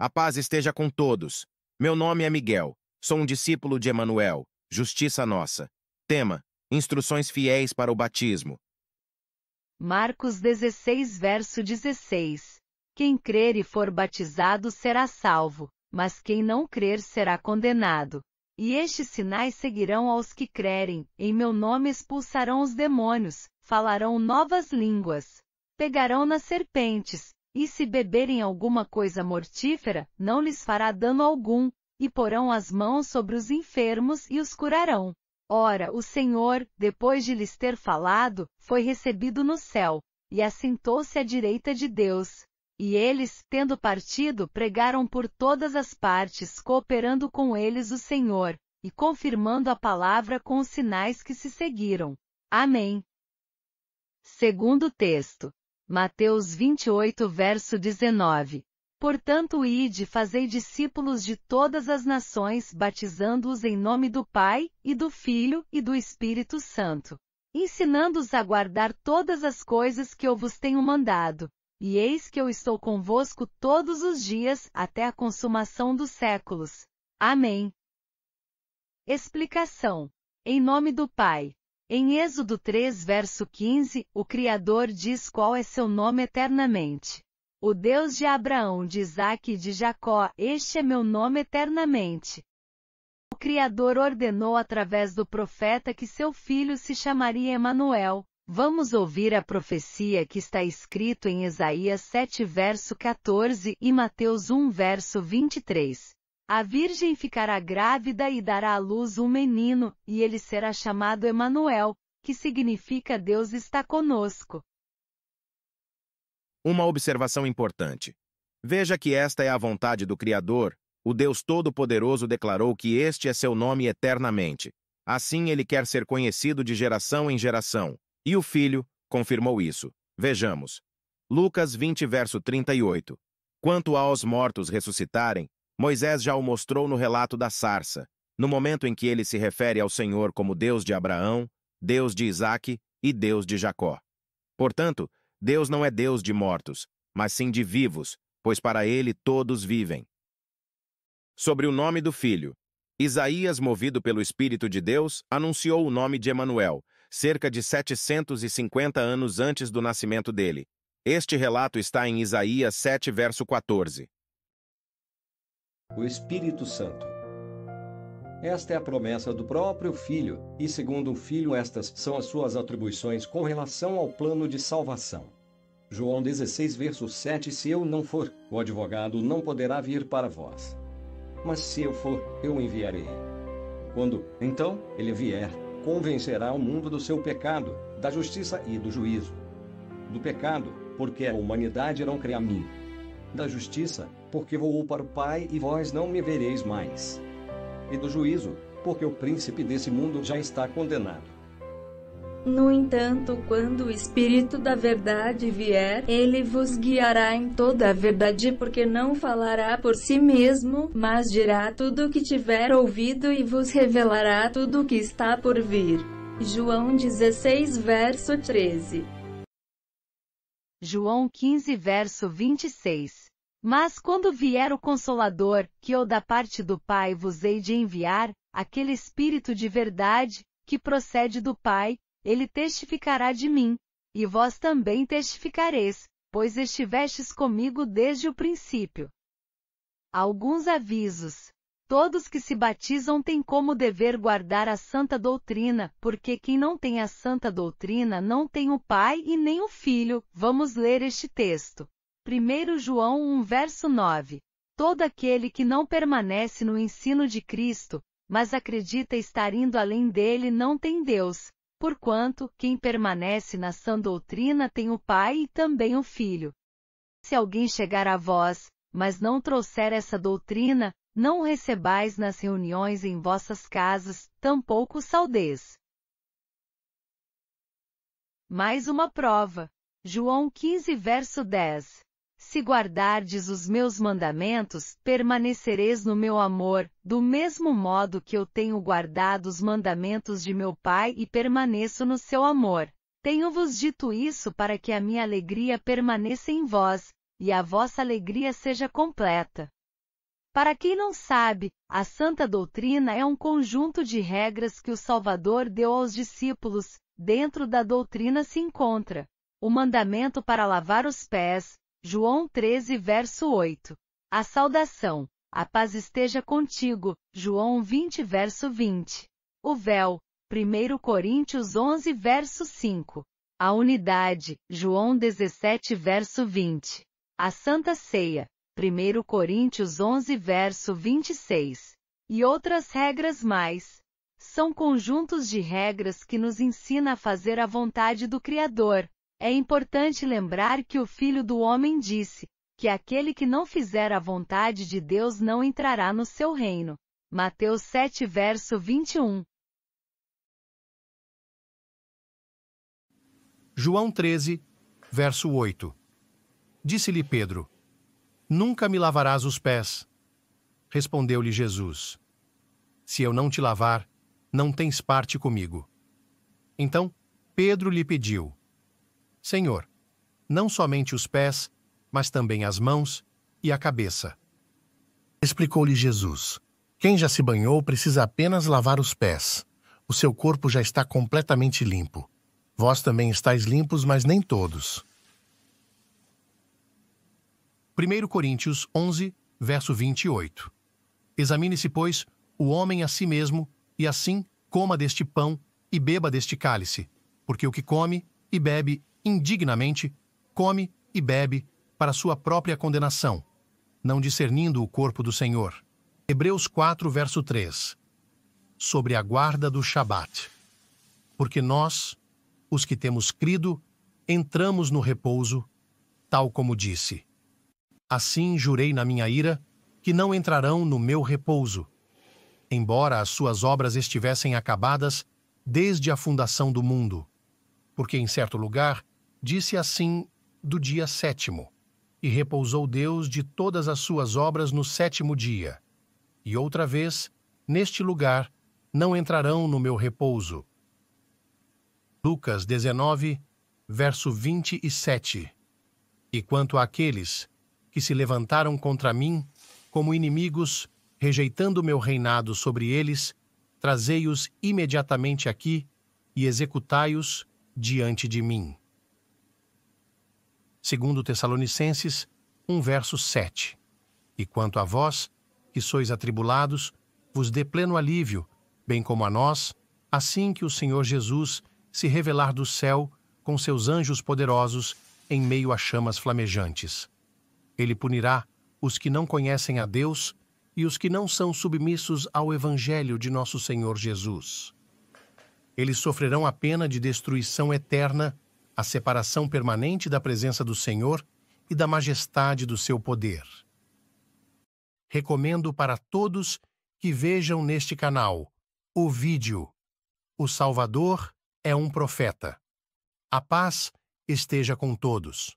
A paz esteja com todos. Meu nome é Miguel. Sou um discípulo de Emanuel, Justiça Nossa. Tema: Instruções fiéis para o batismo. Marcos 16, verso 16. Quem crer e for batizado será salvo, mas quem não crer será condenado. E estes sinais seguirão aos que crerem: em meu nome expulsarão os demônios, falarão novas línguas, pegarão nas serpentes, e se beberem alguma coisa mortífera, não lhes fará dano algum, e porão as mãos sobre os enfermos e os curarão. Ora, o Senhor, depois de lhes ter falado, foi recebido no céu, e assentou-se à direita de Deus. E eles, tendo partido, pregaram por todas as partes, cooperando com eles o Senhor, e confirmando a palavra com os sinais que se seguiram. Amém. Segundo texto. Mateus 28, verso 19. Portanto, ide, fazei discípulos de todas as nações, batizando-os em nome do Pai, e do Filho, e do Espírito Santo, ensinando-os a guardar todas as coisas que eu vos tenho mandado. E eis que eu estou convosco todos os dias, até a consumação dos séculos. Amém. Explicação. Em nome do Pai. Em Êxodo 3, verso 15, o Criador diz qual é seu nome eternamente. O Deus de Abraão, de Isaque e de Jacó, este é meu nome eternamente. O Criador ordenou através do profeta que seu filho se chamaria Emanuel. Vamos ouvir a profecia que está escrito em Isaías 7, verso 14 e Mateus 1, verso 23. A virgem ficará grávida e dará à luz um menino, e ele será chamado Emanuel, que significa Deus está conosco. Uma observação importante. Veja que esta é a vontade do Criador. O Deus Todo-Poderoso declarou que este é seu nome eternamente. Assim ele quer ser conhecido de geração em geração. E o Filho confirmou isso. Vejamos. Lucas 20, verso 38. Quanto aos mortos ressuscitarem, Moisés já o mostrou no relato da sarça, no momento em que ele se refere ao Senhor como Deus de Abraão, Deus de Isaque e Deus de Jacó. Portanto, Deus não é Deus de mortos, mas sim de vivos, pois para ele todos vivem. Sobre o nome do Filho. Isaías, movido pelo Espírito de Deus, anunciou o nome de Emanuel, cerca de 750 anos antes do nascimento dele. Este relato está em Isaías 7, verso 14. O Espírito Santo. Esta é a promessa do próprio Filho, e segundo o Filho estas são as suas atribuições com relação ao plano de salvação. João 16, verso 7. Se eu não for, o advogado não poderá vir para vós. Mas se eu for, eu o enviarei. Quando, então, ele vier, convencerá o mundo do seu pecado, da justiça e do juízo. Do pecado, porque a humanidade não crê a mim. Da justiça, porque vou para o Pai e vós não me vereis mais. E do juízo, porque o príncipe desse mundo já está condenado. No entanto, quando o Espírito da Verdade vier, ele vos guiará em toda a verdade, porque não falará por si mesmo, mas dirá tudo o que tiver ouvido e vos revelará tudo o que está por vir. João 16, verso 13. João 15, verso 26. Mas quando vier o Consolador, que eu da parte do Pai vos hei de enviar, aquele Espírito de verdade, que procede do Pai, ele testificará de mim, e vós também testificareis, pois estivestes comigo desde o princípio. Alguns avisos. Todos que se batizam têm como dever guardar a santa doutrina, porque quem não tem a santa doutrina não tem o Pai e nem o Filho. Vamos ler este texto. 1 João 1, verso 9. Todo aquele que não permanece no ensino de Cristo, mas acredita estar indo além dele não tem Deus, porquanto, quem permanece na sã doutrina tem o Pai e também o Filho. Se alguém chegar a vós, mas não trouxer essa doutrina, não o recebais nas reuniões em vossas casas, tampouco o saudeis. Mais uma prova. João 15, verso 10. Se guardardes os meus mandamentos, permanecereis no meu amor, do mesmo modo que eu tenho guardado os mandamentos de meu Pai e permaneço no seu amor. Tenho-vos dito isso para que a minha alegria permaneça em vós, e a vossa alegria seja completa. Para quem não sabe, a santa doutrina é um conjunto de regras que o Salvador deu aos discípulos. Dentro da doutrina se encontra o mandamento para lavar os pés, João 13, verso 8. A saudação, a paz esteja contigo, João 20, verso 20. O véu, 1 Coríntios 11, verso 5. A unidade, João 17, verso 20. A Santa Ceia, 1 Coríntios 11, verso 26. E outras regras mais. São conjuntos de regras que nos ensina a fazer a vontade do Criador. É importante lembrar que o Filho do Homem disse que aquele que não fizer a vontade de Deus não entrará no seu reino. Mateus 7, verso 21. João 13, verso 8. Disse-lhe Pedro: Nunca me lavarás os pés. Respondeu-lhe Jesus: Se eu não te lavar, não tens parte comigo. Então Pedro lhe pediu: Senhor, não somente os pés, mas também as mãos e a cabeça. Explicou-lhe Jesus: Quem já se banhou precisa apenas lavar os pés. O seu corpo já está completamente limpo. Vós também estáis limpos, mas nem todos. 1 Coríntios 11, verso 28. Examine-se, pois, o homem a si mesmo, e assim coma deste pão e beba deste cálice, porque o que come e bebe indignamente, come e bebe para sua própria condenação, não discernindo o corpo do Senhor. Hebreus 4, verso 3. Sobre a guarda do Shabat. Porque nós, os que temos crido, entramos no repouso, tal como disse. Assim jurei na minha ira, que não entrarão no meu repouso, embora as suas obras estivessem acabadas desde a fundação do mundo. Porque em certo lugar disse assim do dia 7º, e repousou Deus de todas as suas obras no 7º dia. E outra vez, neste lugar, não entrarão no meu repouso. Lucas 19, verso 27. E quanto àqueles que se levantaram contra mim, como inimigos, rejeitando meu reinado sobre eles, trazei-os imediatamente aqui e executai-os diante de mim. 2 Tessalonicenses 1, verso 7. E quanto a vós, que sois atribulados, vos dê pleno alívio, bem como a nós, assim que o Senhor Jesus se revelar do céu com seus anjos poderosos em meio a chamas flamejantes. Ele punirá os que não conhecem a Deus e os que não são submissos ao Evangelho de nosso Senhor Jesus. Eles sofrerão a pena de destruição eterna, a separação permanente da presença do Senhor e da majestade do seu poder. Recomendo para todos que vejam neste canal o vídeo O Salvador é um Profeta. A paz esteja com todos.